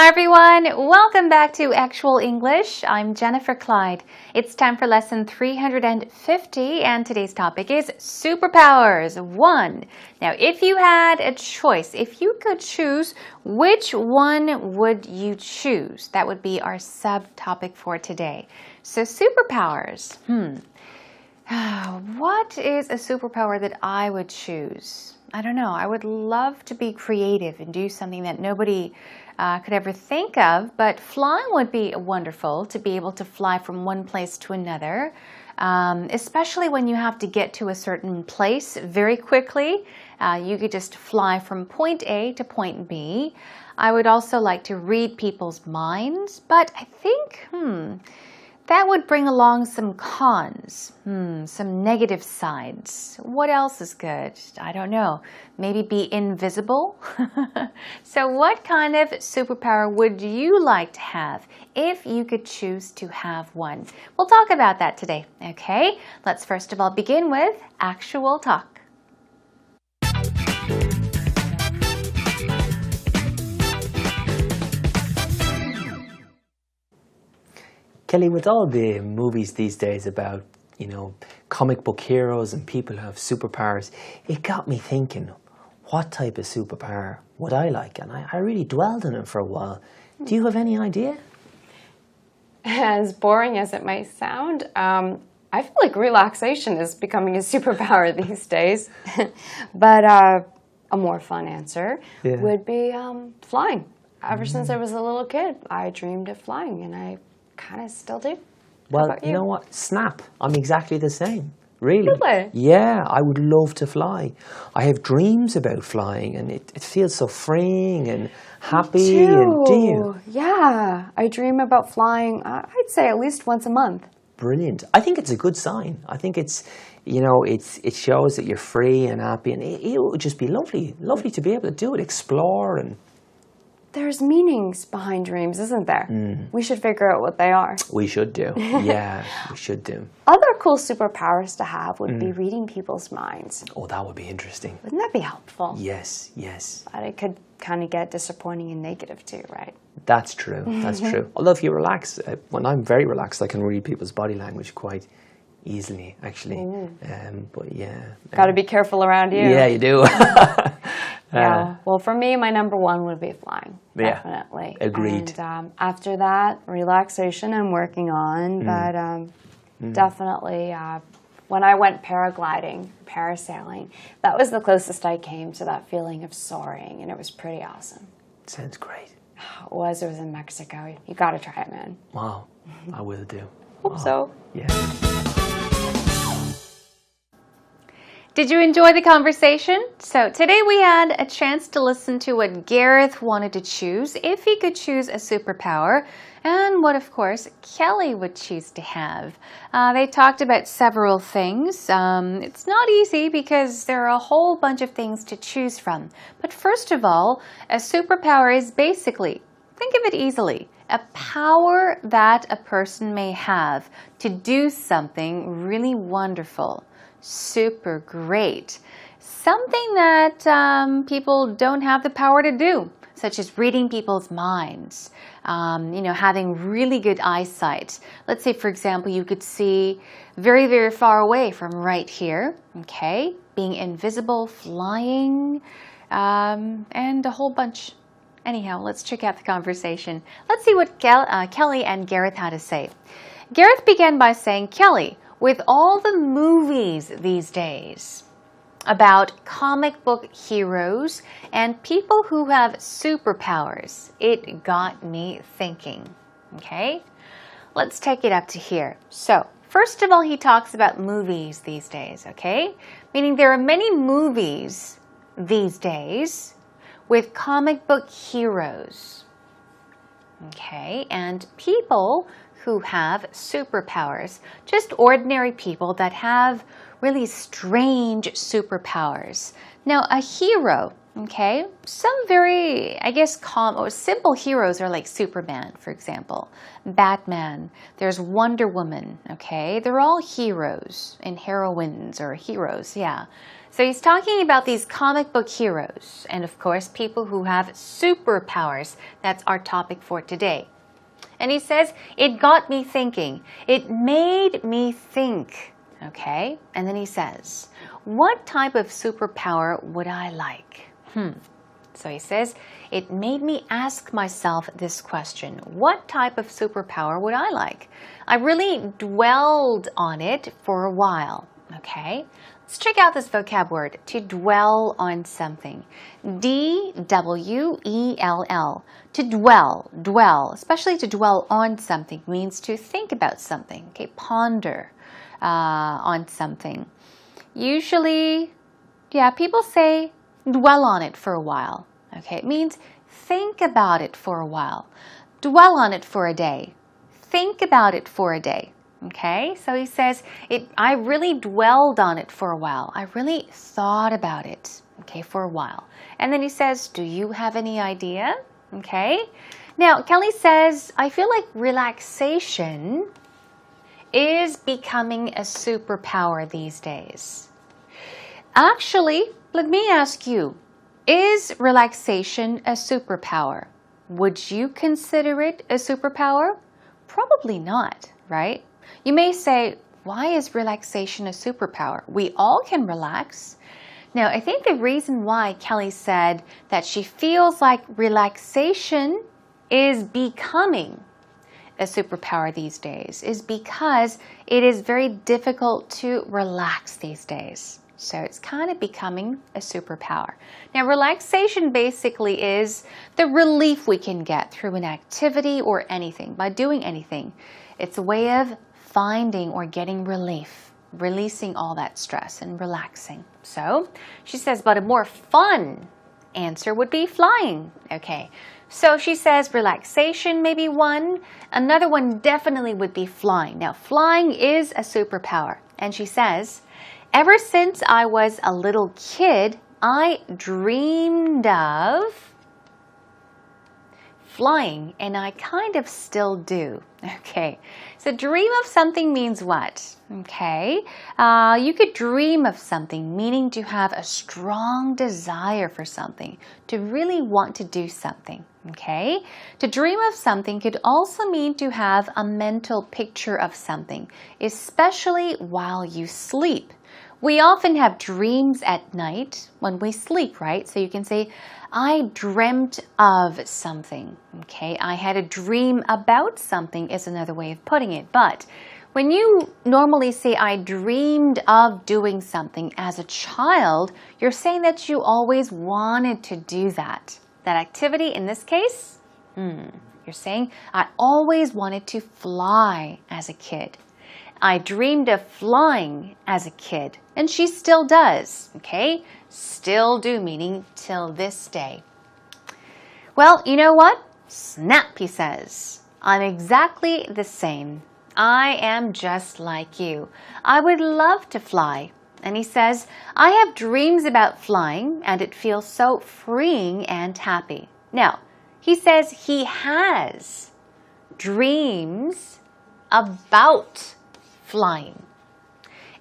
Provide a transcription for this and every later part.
Hi everyone, welcome back to Actual English. I'm Jennifer Clyde. It's time for lesson 350 and today's topic is superpowers 1. Now if you had a choice, if you could choose, which one would you choose? That would be our subtopic for today. So superpowers. What is a superpower that I would choose? I don't know. I would love to be creative and do something that nobody could ever think of, but flying would be wonderful to be able to fly from one place to another, especially when you have to get to a certain place very quickly. You could just fly from point A to point B. I would also like to read people's minds, but I think, that would bring along some cons, some negative sides. What else is good? I don't know. Maybe be invisible? So what kind of superpower would you like to have if you could choose to have one? We'll talk about that today, okay? Let's first of all begin with actual talk. Kelly, with all the movies these days about, comic book heroes and people who have superpowers, it got me thinking, what type of superpower would I like? And I really dwelled on it for a while. Do you have any idea? As boring as it might sound, I feel like relaxation is becoming a superpower these days. But a more fun answer would be flying. Ever since I was a little kid, I dreamed of flying, and I kind of still do. Well, you know what? Snap. I'm exactly the same. Really? Really? Yeah, I would love to fly. I have dreams about flying, and it feels so freeing and happy. Me too. And do you? Yeah, I dream about flying, I'd say at least once a month. Brilliant. I think it's a good sign. I think it's, it shows that you're free and happy, and it would just be lovely to be able to do it, explore and... There's meanings behind dreams, isn't there? We should figure out what they are. We should do. Yeah, we should do. Other cool superpowers to have would be reading people's minds. Oh, that would be interesting. Wouldn't that be helpful? Yes, yes. But it could kind of get disappointing and negative too, right? That's true. That's true. Although if you relax, when I'm very relaxed, I can read people's body language quite easily, actually. But yeah. Got to be careful around you. Yeah, you do. Yeah. Well, for me, my number one would be flying. Yeah, Definitely. agreed. And after that, relaxation I'm working on. But definitely, when I went paragliding, parasailing, that was the closest I came to that feeling of soaring, and it was pretty awesome. Sounds great. It was in Mexico. You got to try it, man. Wow, I will do. Hope so. Yeah. Did you enjoy the conversation? So today we had a chance to listen to what Gareth wanted to choose if he could choose a superpower, and what, of course, Kelly would choose to have. They talked about several things. It's not easy because there are a whole bunch of things to choose from. But first of all, a superpower is basically, think of it easily, a power that a person may have to do something really wonderful. Super great. Something that people don't have the power to do, such as reading people's minds, having really good eyesight. Let's say, for example, you could see very, very far away from right here, okay? Being invisible, flying, and a whole bunch. Anyhow, let's check out the conversation. Let's see what Kelly and Gareth had to say. Gareth began by saying, Kelly, with all the movies these days about comic book heroes and people who have superpowers, it got me thinking. Okay? Let's take it up to here. So, first of all, he talks about movies these days, okay? Meaning there are many movies these days with comic book heroes. Okay? And people who have superpowers, just ordinary people that have really strange superpowers. Now, a hero Okay, some very, I guess, calm or simple heroes are like Superman, for example, Batman, there's Wonder Woman, okay? They're all heroes and heroines or heroes, yeah. So he's talking about these comic book heroes and, of course, people who have superpowers. That's our topic for today. And he says, it got me thinking. It made me think, okay? And then he says, what type of superpower would I like? So he says, it made me ask myself this question. What type of superpower would I like? I really dwelled on it for a while. Okay, let's check out this vocab word, to dwell on something. D-W-E-L-L. To dwell, especially to dwell on something, means to think about something. Okay, ponder on something. Usually, yeah, people say, dwell on it for a while. Okay, it means think about it for a while. Dwell on it for a day. Think about it for a day. Okay, so he says, I really dwelled on it for a while. I really thought about it, okay, for a while. And then he says, do you have any idea? Okay, now Kelly says, I feel like relaxation is becoming a superpower these days. Actually, let me ask you, is relaxation a superpower? Would you consider it a superpower? Probably not, right? You may say, why is relaxation a superpower? We all can relax. Now, I think the reason why Kelly said that she feels like relaxation is becoming a superpower these days is because it is very difficult to relax these days. So it's kind of becoming a superpower. Now, relaxation basically is the relief we can get through an activity or anything, by doing anything. It's a way of finding or getting relief, releasing all that stress and relaxing. So she says, but a more fun answer would be flying. Okay, so she says relaxation may be one. Another one definitely would be flying. Now, flying is a superpower. And she says, ever since I was a little kid, I dreamed of flying, and I kind of still do. Okay, so dream of something means what? Okay, you could dream of something, meaning to have a strong desire for something, to really want to do something. Okay, to dream of something could also mean to have a mental picture of something, especially while you sleep. We often have dreams at night when we sleep, right? So you can say, I dreamt of something. Okay, I had a dream about something is another way of putting it. But when you normally say, I dreamed of doing something as a child, you're saying that you always wanted to do that. That activity in this case, you're saying, I always wanted to fly as a kid. I dreamed of flying as a kid, and she still does, okay? Still do, meaning till this day. Well, you know what? Snap, he says. I'm exactly the same. I am just like you. I would love to fly. And he says, I have dreams about flying, and it feels so freeing and happy. Now, he says he has dreams about flying.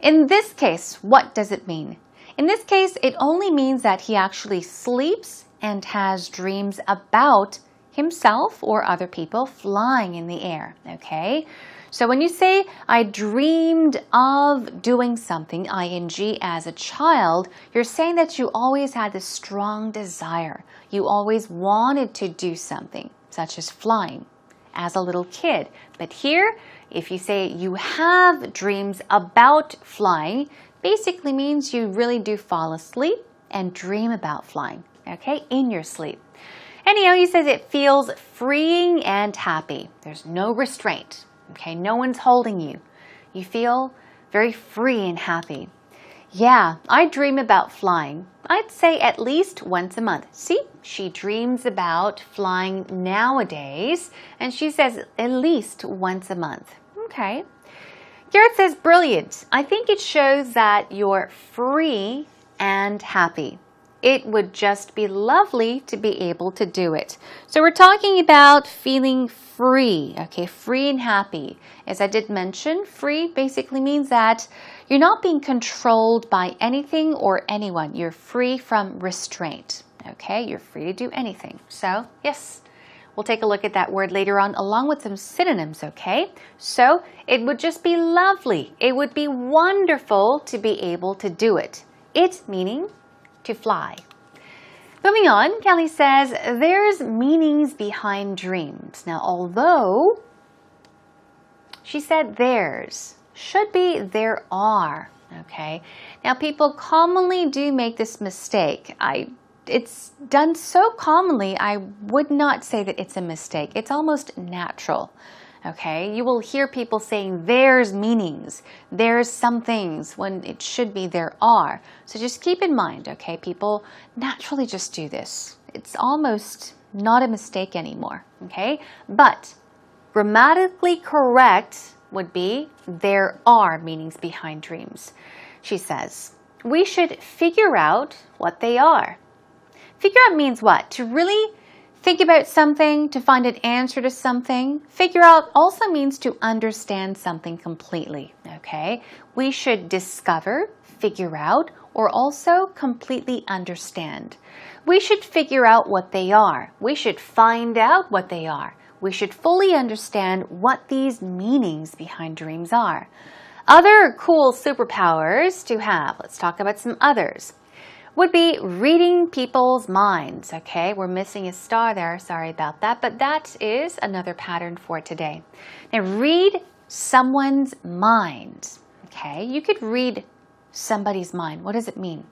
In this case, what does it mean? In this case, it only means that he actually sleeps and has dreams about himself or other people flying in the air, okay? So when you say, I dreamed of doing something, ing, as a child, you're saying that you always had this strong desire. You always wanted to do something, such as flying, as a little kid. But here, if you say you have dreams about flying, basically means you really do fall asleep and dream about flying, okay, in your sleep. Anyhow, he says it feels freeing and happy. There's no restraint, okay, no one's holding you. You feel very free and happy. Yeah, I dream about flying. I'd say at least once a month. See, she dreams about flying nowadays, and she says at least once a month. Okay. Garrett says, brilliant. I think it shows that you're free and happy. It would just be lovely to be able to do it. So we're talking about feeling free, okay, free and happy. As I did mention, free basically means that you're not being controlled by anything or anyone. You're free from restraint, okay? You're free to do anything. So, yes, we'll take a look at that word later on along with some synonyms, okay? So, it would just be lovely. It would be wonderful to be able to do it. It meaning to fly. Moving on, Kelly says, there's meanings behind dreams. Now, although she said there's, should be there are, okay? Now, people commonly do make this mistake. It's done so commonly, I would not say that it's a mistake. It's almost natural. Okay, you will hear people saying there's meanings, there's some things when it should be there are. So just keep in mind, okay, people naturally just do this. It's almost not a mistake anymore, okay? But grammatically correct would be there are meanings behind dreams. She says, we should figure out what they are. Figure out means what? To really think about something, to find an answer to something. Figure out also means to understand something completely, okay? We should discover, figure out, or also completely understand. We should figure out what they are. We should find out what they are. We should fully understand what these meanings behind dreams are. Other cool superpowers to have, let's talk about some others, would be reading people's minds, okay? We're missing a star there, sorry about that, but that is another pattern for today. Now, read someone's mind, okay? You could read somebody's mind. What does it mean?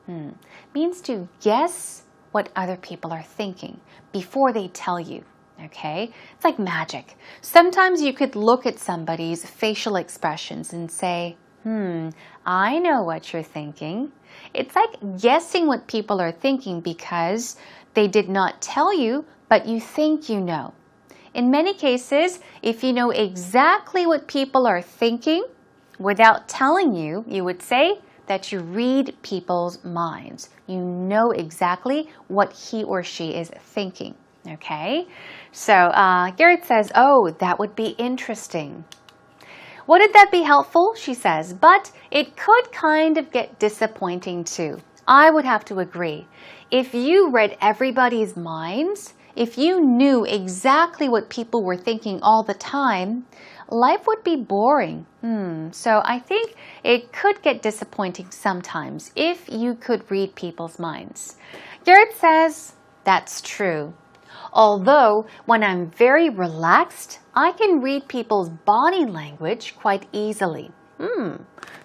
It means to guess what other people are thinking before they tell you, okay? It's like magic. Sometimes you could look at somebody's facial expressions and say, I know what you're thinking. It's like guessing what people are thinking because they did not tell you, but you think you know. In many cases, if you know exactly what people are thinking without telling you, you would say that you read people's minds. You know exactly what he or she is thinking, okay? So Garrett says, oh, that would be interesting. Wouldn't that be helpful? She says, but it could kind of get disappointing too. I would have to agree. If you read everybody's minds, if you knew exactly what people were thinking all the time, life would be boring. So I think it could get disappointing sometimes if you could read people's minds. Garrett says, that's true. Although, when I'm very relaxed, I can read people's body language quite easily.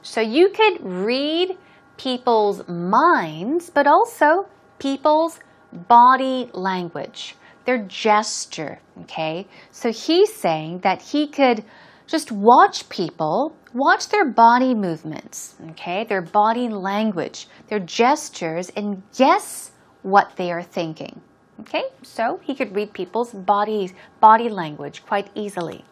So you could read people's minds, but also people's body language, their gesture, okay? So he's saying that he could just watch people, watch their body movements, okay? Their body language, their gestures, and guess what they are thinking. Okay, so he could read people's body language quite easily.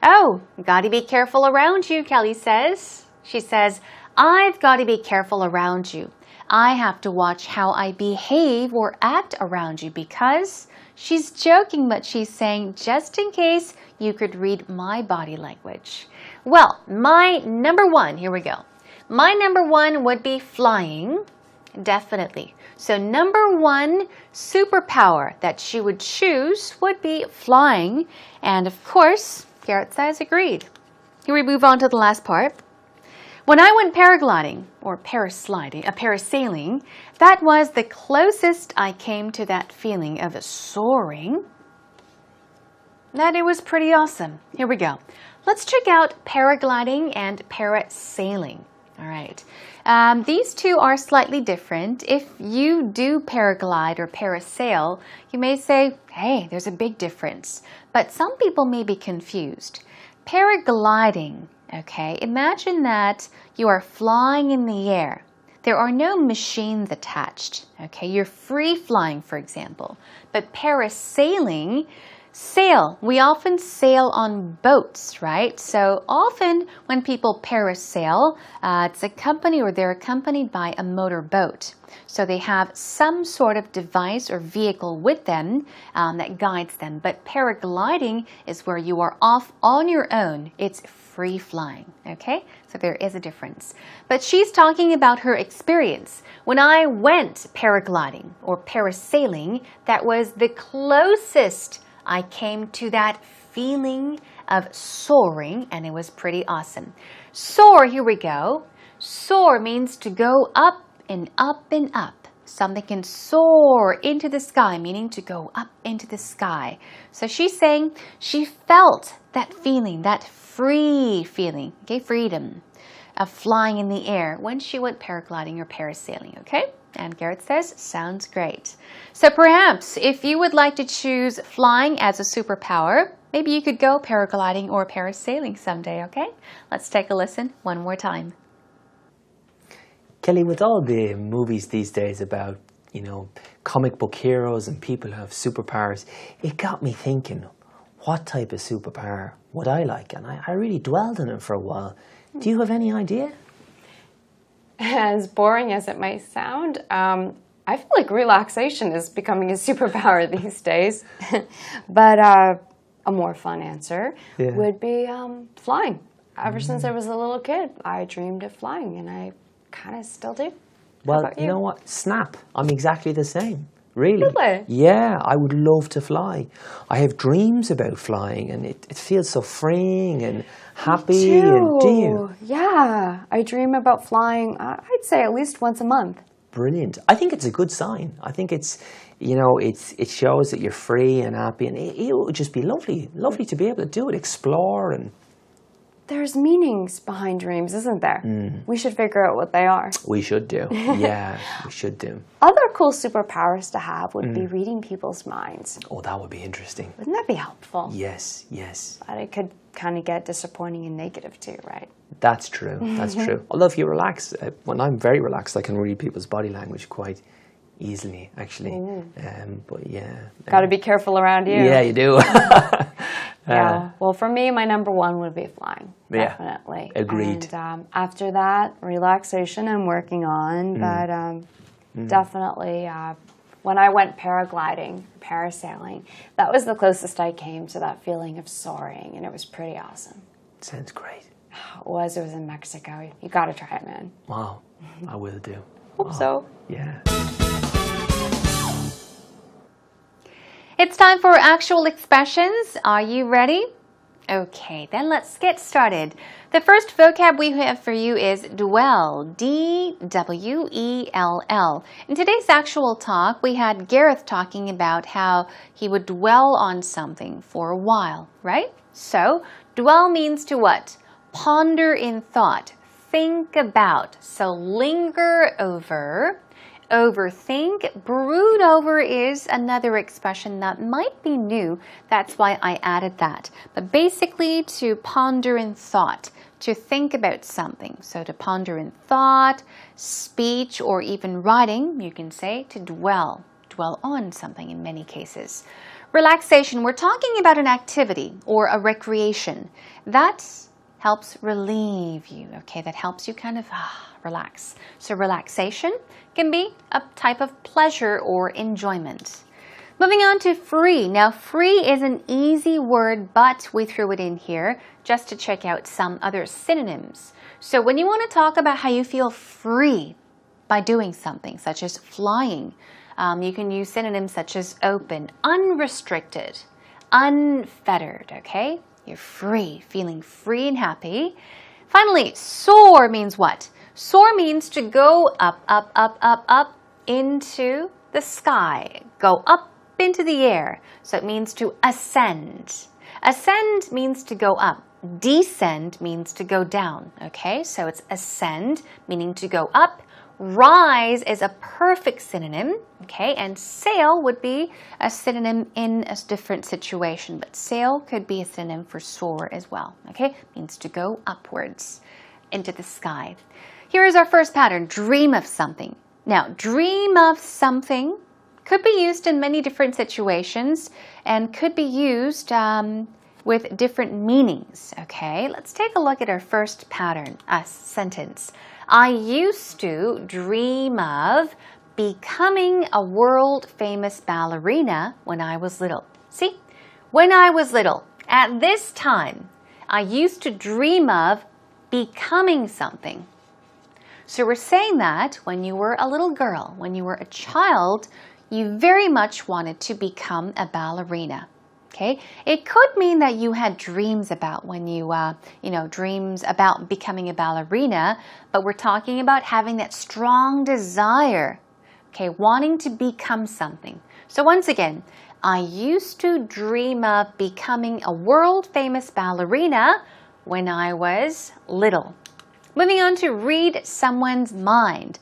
Oh, gotta be careful around you, Kelly says. She says, I've got to be careful around you. I have to watch how I behave or act around you because she's joking, but she's saying just in case you could read my body language. Well, my number one, here we go. My number one would be flying. Definitely. So number one superpower that she would choose would be flying. And of course, Garrett says agreed. Here we move on to the last part. When I went paragliding or parasailing, that was the closest I came to that feeling of soaring. That it was pretty awesome. Here we go. Let's check out paragliding and parasailing. All right. These two are slightly different. If you do paraglide or parasail, you may say, hey, there's a big difference. But some people may be confused. Paragliding, okay, imagine that you are flying in the air. There are no machines attached, okay? You're free flying, for example. But parasailing, Sail. We often sail on boats, right? So often when people parasail, it's accompanied or they're accompanied by a motor boat. So they have some sort of device or vehicle with them that guides them. But paragliding is where you are off on your own. It's free flying, okay? So there is a difference. But she's talking about her experience. When I went paragliding or parasailing, that was the closest I came to that feeling of soaring, and it was pretty awesome. Soar, here we go. Soar means to go up and up and up. Something can soar into the sky, meaning to go up into the sky. So she's saying she felt that feeling, that free feeling, okay, freedom of flying in the air when she went paragliding or parasailing, okay? And Garrett says, sounds great. So perhaps if you would like to choose flying as a superpower, maybe you could go paragliding or parasailing someday, okay? Let's take a listen one more time. Kelly, with all the movies these days about, comic book heroes and people who have superpowers, it got me thinking, what type of superpower would I like? And I really dwelled on it for a while. Do you have any idea? As boring as it might sound, I feel like relaxation is becoming a superpower these days. But a more fun answer would be flying. Ever since I was a little kid, I dreamed of flying, and I kind of still do. Well, you know what? Snap. I'm exactly the same. Really? Really? Yeah, I would love to fly. I have dreams about flying, and it feels so freeing and happy. Me too. And do you? Yeah, I dream about flying, I'd say at least once a month. Brilliant. I think it's a good sign. I think it's, it shows that you're free and happy, and it would just be lovely to be able to do it, explore. And there's meanings behind dreams, isn't there? We should figure out what they are. we should do. Yeah, we should do. Other cool superpowers to have would be reading people's minds. Oh, that would be interesting. Wouldn't that be helpful? Yes, yes. But it could kind of get disappointing and negative too, right? That's true. That's true. Although if you relax, when I'm very relaxed, I can read people's body language quite easily, actually. But yeah. Got to be careful around you. Yeah, you do. Yeah. Well, for me, my number one would be flying. Yeah, Definitely. agreed. And after that, relaxation I'm working on. But definitely, when I went paragliding, parasailing, that was the closest I came to that feeling of soaring, and it was pretty awesome. Sounds great. It was in Mexico. You got to try it, man. Wow, I will do. Hope so. Yeah. It's time for actual expressions. Are you ready? Okay, then let's get started. The first vocab we have for you is dwell, D-W-E-L-L. In today's actual talk, we had Gareth talking about how he would dwell on something for a while, right? So, dwell means to what? Ponder in thought, think about. So, linger over. Overthink, brood over is another expression that might be new. That's why I added that. But basically to ponder in thought, to think about something. So to ponder in thought, speech, or even writing, you can say to dwell on something in many cases. Relaxation, we're talking about an activity or a recreation. That helps relieve you, okay? That helps you kind of relax. So relaxation can be a type of pleasure or enjoyment. Moving on to free. Now, free is an easy word, but we threw it in here just to check out some other synonyms. So when you want to talk about how you feel free by doing something, such as flying, you can use synonyms such as open, unrestricted, unfettered, okay? You're free, feeling free and happy. Finally, soar means what? Soar means to go up, up, up, up, up into the sky. Go up into the air. So it means to ascend. Ascend means to go up. Descend means to go down. Okay, so it's ascend, meaning to go up. Rise is a perfect synonym, okay, and sail would be a synonym in a different situation, but sail could be a synonym for soar as well, okay, means to go upwards into the sky. Here is our first pattern, dream of something. Now, dream of something could be used in many different situations and could be used with different meanings. Okay, let's take a look at our first pattern, sentence. I used to dream of becoming a world-famous ballerina when I was little. See? When I was little, at this time, I used to dream of becoming something. So we're saying that when you were a little girl, when you were a child, you very much wanted to become a ballerina. Okay? It could mean that you had dreams about when you, dreams about becoming a ballerina, but we're talking about having that strong desire, okay, wanting to become something. So once again, I used to dream of becoming a world-famous ballerina when I was little. Moving on to read someone's mind.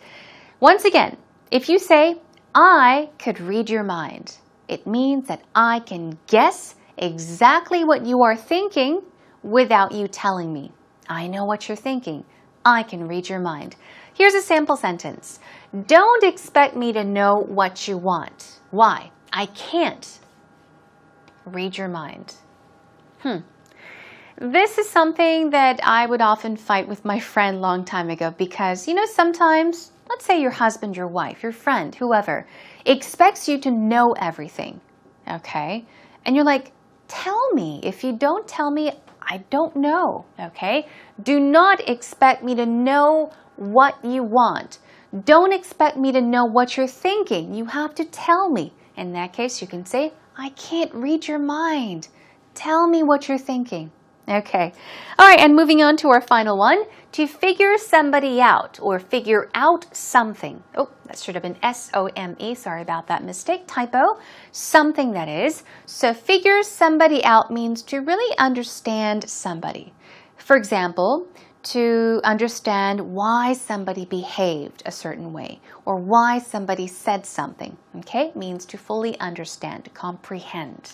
Once again, if you say, I could read your mind, it means that I can guess exactly what you are thinking without you telling me. I know what you're thinking. I can read your mind. Here's a sample sentence. Don't expect me to know what you want. Why? I can't read your mind. This is something that I would often fight with my friend long time ago because, sometimes, let's say your husband, your wife, your friend, whoever, expects you to know everything, okay? And you're like, tell me. If you don't tell me, I don't know, okay? Do not expect me to know what you want. Don't expect me to know what you're thinking. You have to tell me. In that case, you can say, I can't read your mind. Tell me what you're thinking. Okay. All right, and moving on to our final one, to figure somebody out or figure out something. Oh, that should have been S-O-M-E. Sorry about that mistake. Typo. Something, that is. So figure somebody out means to really understand somebody. For example, to understand why somebody behaved a certain way or why somebody said something. Okay? Means to fully understand, to comprehend.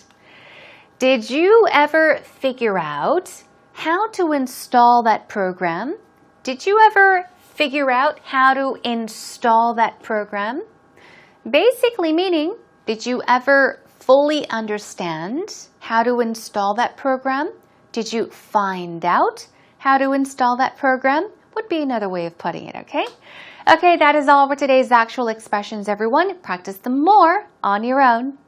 Did you ever figure out how to install that program? Did you ever figure out how to install that program? Basically meaning, did you ever fully understand how to install that program? Did you find out how to install that program? Would be another way of putting it, okay? Okay, that is all for today's actual expressions, everyone. Practice them more on your own.